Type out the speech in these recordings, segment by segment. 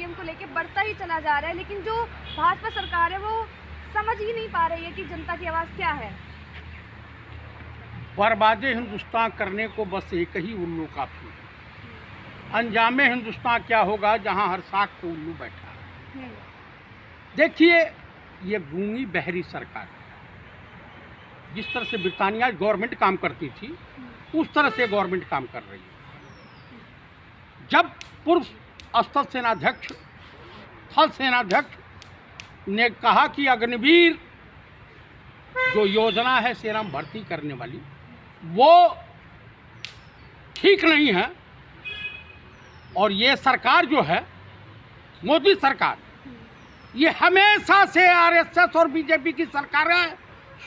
EVM को लेके बढ़ता ही चला जा रहा है, लेकिन जो भाजपा सरकार है वो समझ ही नहीं पा रही है कि जनता की आवाज़ क्या है। बर्बादे हिंदुस्तान करने को बस एक ही उल्लू काफी है। अंजामे हिंदुस्तान क्या होगा जहां हर साख पे उल्लू बैठा है। देखिए, ये गूंगी बहरी सरकार है। जिस तरह से ब्रिटानिया गवर्नमेंट काम करती थी उस तरह से गवर्नमेंट काम कर रही है। जब पूर्व स्थल सेनाध्यक्ष थल सेनाध्यक्ष ने कहा कि अग्निवीर जो योजना है सेना में भर्ती करने वाली वो ठीक नहीं है, और ये सरकार जो है मोदी सरकार, ये हमेशा से आरएसएस और बीजेपी की सरकारें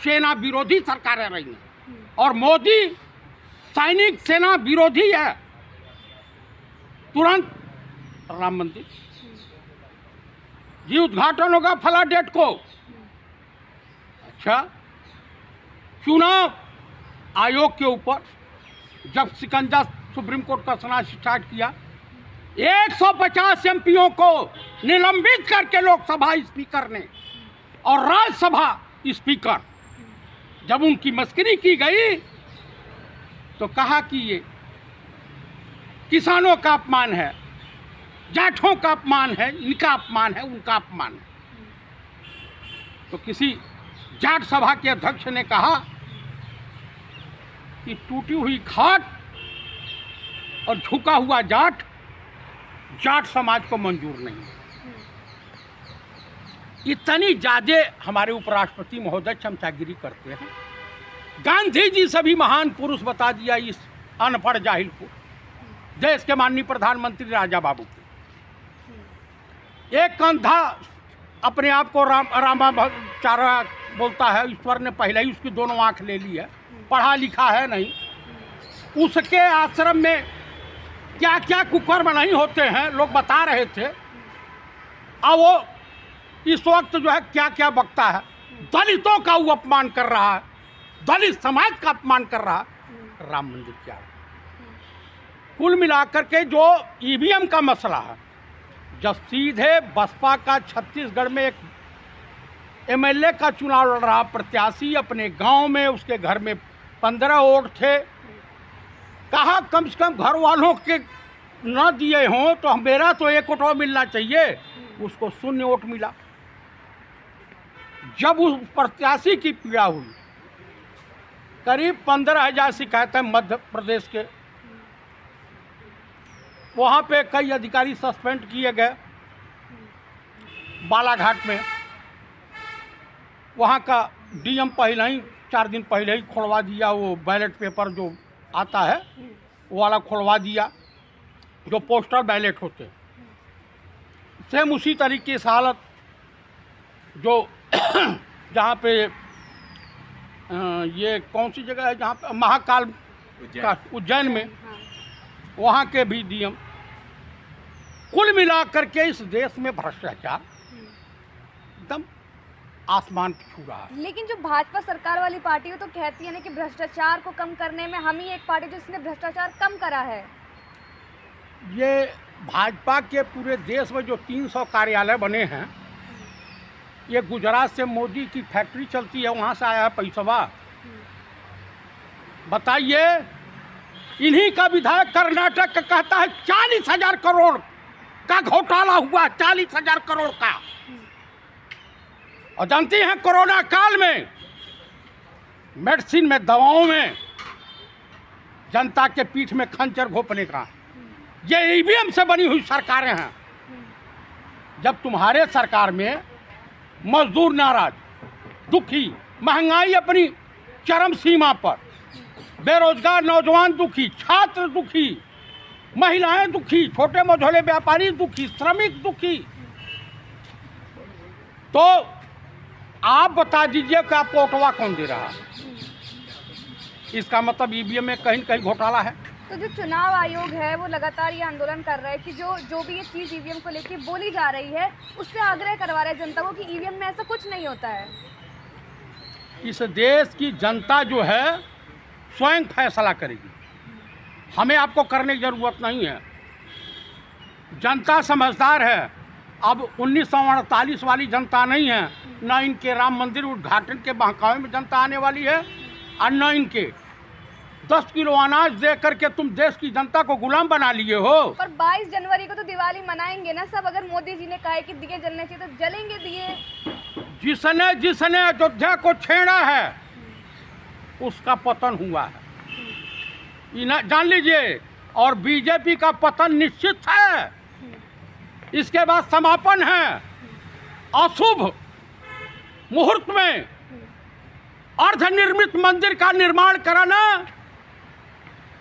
सेना विरोधी सरकारें रही हैं, और मोदी सैनिक सेना विरोधी है। तुरंत राम मंदिर जी उद्घाटन होगा फला डेट को। अच्छा, चुनाव आयोग के ऊपर जब शिकंजा सुप्रीम कोर्ट का सुनना स्टार्ट किया, 150 एमपीओ को निलंबित करके लोकसभा स्पीकर ने और राज्यसभा स्पीकर, जब उनकी मस्करी की गई तो कहा कि ये किसानों का अपमान है, जाठों का अपमान है, इनका अपमान है, उनका अपमान है। तो किसी जाट सभा के अध्यक्ष ने कहा कि टूटी हुई खाट और झुका हुआ जाट जाट समाज को मंजूर नहीं है। इतनी ज़्यादा हमारे उपराष्ट्रपति महोदय चमचागिरी करते हैं। गांधी जी सभी महान पुरुष बता दिया इस अनपढ़ जाहिल को, देश के माननीय प्रधानमंत्री राजा बाबू को। एक कंधा अपने आप को रामाचार्य बोलता है, ईश्वर ने पहले ही उसकी दोनों आंख ले ली है, पढ़ा लिखा है नहीं। उसके आश्रम में क्या क्या कुकर्म नहीं होते हैं लोग बता रहे थे। अब वो इस वक्त जो है क्या क्या बकता है, दलितों का वो अपमान कर रहा है, दलित समाज का अपमान कर रहा है। राम मंदिर क्या है? कुल मिलाकर के जो ईवीएम का मसला है, जब सीधे बसपा का छत्तीसगढ़ में एक एमएलए का चुनाव लड़ रहा प्रत्याशी अपने गांव में, उसके घर में 15 वोट थे, कहा कम से कम घर वालों के न दिए हों तो मेरा तो 1 वोट मिलना चाहिए, उसको 0 वोट मिला। जब उस प्रत्याशी की पीड़ा हुई, करीब 15,000 शिकायतें मध्य प्रदेश के, वहाँ पे कई अधिकारी सस्पेंड किए गए। बालाघाट में वहाँ का डीएम पहले ही 4 दिन पहले ही खोलवा दिया, वो बैलेट पेपर जो आता है वो वाला खोलवा दिया, जो पोस्टल बैलेट होते हैं। सेम उसी तरीके से हालत जो जहाँ पे ये कौन सी जगह है जहाँ पे महाकाल का उज्जैन में, वहाँ के भी डीएम। कुल मिलाकर के इस देश में भ्रष्टाचार एकदम आसमान छू रहा है। लेकिन जो भाजपा सरकार वाली पार्टी है तो कहती है ना कि भ्रष्टाचार को कम करने में हम ही एक पार्टी जिसने भ्रष्टाचार कम करा है। ये भाजपा के पूरे देश में जो 300 कार्यालय बने हैं, ये गुजरात से मोदी की फैक्ट्री चलती है, वहाँ से आया है पैसवा। बताइए, इन्हीं का विधायक कर्नाटक का कहता है 40,000 करोड़ का घोटाला हुआ, 40,000 करोड़ का। और जानती हैं, कोरोना काल में मेडिसिन में, दवाओं में जनता के पीठ में खंजर घोंपने का, ये ईवीएम से बनी हुई सरकारें हैं। जब तुम्हारे सरकार में मजदूर नाराज, दुखी, महंगाई अपनी चरम सीमा पर, बेरोजगार नौजवान दुखी, छात्र दुखी, महिलाएं दुखी, छोटे मझोले व्यापारी दुखी, श्रमिक दुखी, तो आप बता दीजिए कि आपको वोटवा कौन दे रहा है? इसका मतलब ईवीएम में कहीं न कहीं घोटाला है। तो जो चुनाव आयोग है वो लगातार ये आंदोलन कर रहा है कि जो भी ये चीज़ ईवीएम को लेके बोली जा रही है उससे आग्रह करवा रहा है जनता को कि ईवीएम में ऐसा कुछ नहीं होता है। इस देश की जनता जो है स्वयं फैसला करेगी, हमें आपको करने की ज़रूरत नहीं है। जनता समझदार है, अब 1948 वाली जनता नहीं है, न इनके राम मंदिर उद्घाटन के बहकावे में जनता आने वाली है, और न इनके 10 किलो अनाज दे करके तुम देश की जनता को गुलाम बना लिए हो। पर 22 जनवरी को तो दिवाली मनाएंगे ना सब। अगर मोदी जी ने कहा है कि दिए जलने चाहिए तो जलेंगे दिए। जिसने जिसने अयोध्या को छेड़ा है उसका पतन हुआ है, जान लीजिए। और बीजेपी का पतन निश्चित है। इसके बाद समापन है। अशुभ मुहूर्त में अर्धनिर्मित मंदिर का निर्माण कराना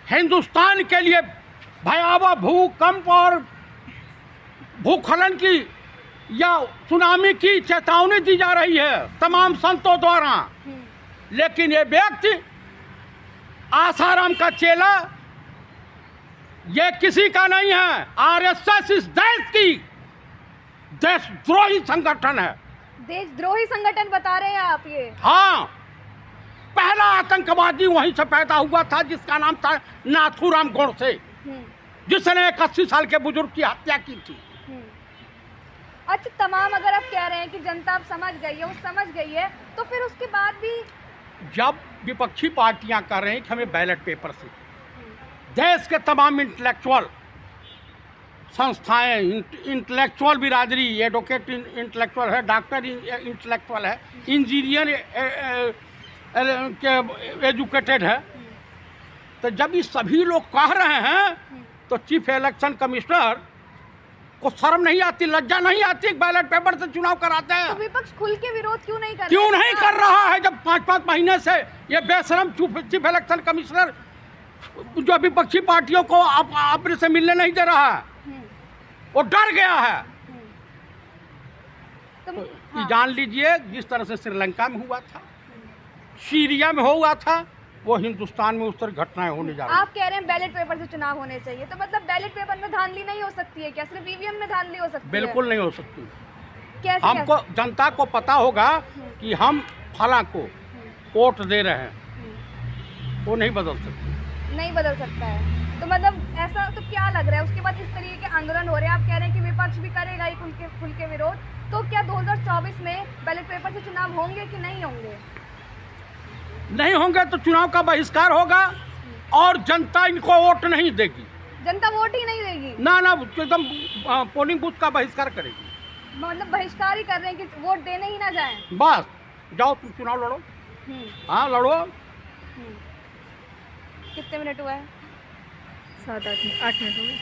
हिंदुस्तान के लिए भयावह भूकंप और भूस्खलन की या सुनामी की चेतावनी दी जा रही है तमाम संतों द्वारा। लेकिन ये व्यक्ति आसाराम का चेला, ये किसी का नहीं है। आरएसएस इस देश की देशद्रोही संगठन है। देशद्रोही संगठन बता रहे हैं आप ये? हाँ, पहला आतंकवादी वहीं से पैदा हुआ था जिसका नाम था नाथूराम गोडसे, जिसने 81 साल के बुजुर्ग की हत्या की थी। अच्छा, तमाम अगर आप कह रहे हैं कि जनता अब समझ गई है, वो समझ गई है, तो फिर उसके बाद भी जब विपक्षी पार्टियां कर रही हैं कि हमें बैलेट पेपर से, देश के तमाम इंटेलेक्चुअल संस्थाएं, इंटेलेक्चुअल बिरादरी, एडवोकेट इंटेलेक्चुअल है, डॉक्टर इंटेलेक्चुअल है, इंजीनियर के एजुकेटेड है, तो जब ये सभी लोग कह रहे हैं तो चीफ इलेक्शन कमिश्नर को शर्म नहीं आती, लज्जा नहीं आती? बैलेट पेपर से चुनाव कराते हैं तो विपक्ष खुल के विरोध क्यों नहीं कर क्यों नहीं कर रहा है? जब 5-5 महीने से ये बेशरम चीफ इलेक्शन कमिश्नर जो विपक्षी पार्टियों को अपने से मिलने नहीं दे रहा है, वो डर गया है। तो ये जान लीजिए, जिस तरह से श्रीलंका में हुआ था, सीरिया में हुआ था, वो हिंदुस्तान में उस तरह घटनाएं होने जा रही हैं। आप कह रहे हैं बैलेट पेपर से चुनाव होने चाहिए, तो मतलब बैलेट पेपर में धांधली नहीं हो सकती है क्या? सिर्फ ईवीएम में धांधली हो सकती है? बिल्कुल नहीं हो सकती। कैसे? हमको जनता को पता होगा कि हम फला को वोट दे रहे हैं, वो नहीं बदल सकती। नहीं बदल सकता है। तो मतलब ऐसा तो क्या लग रहा है उसके बाद इस तरीके के आंदोलन हो रहे हैं? आप कह रहे हैं कि विपक्ष भी करेगा ही खुल के विरोध, तो क्या 2024 में बैलेट पेपर से चुनाव होंगे कि नहीं होंगे? नहीं होंगे तो चुनाव का बहिष्कार होगा और जनता इनको वोट नहीं देगी। जनता वोट ही नहीं देगी? ना, एकदम पोलिंग बूथ का बहिष्कार करेगी। मतलब बहिष्कार ही कर रहे हैं कि वोट देने ही ना जाएं। बस जाओ, तुम चुनाव लड़ो। हाँ, लड़ो। कितने मिनट हुआ है? 7-8 मिनट हो गए।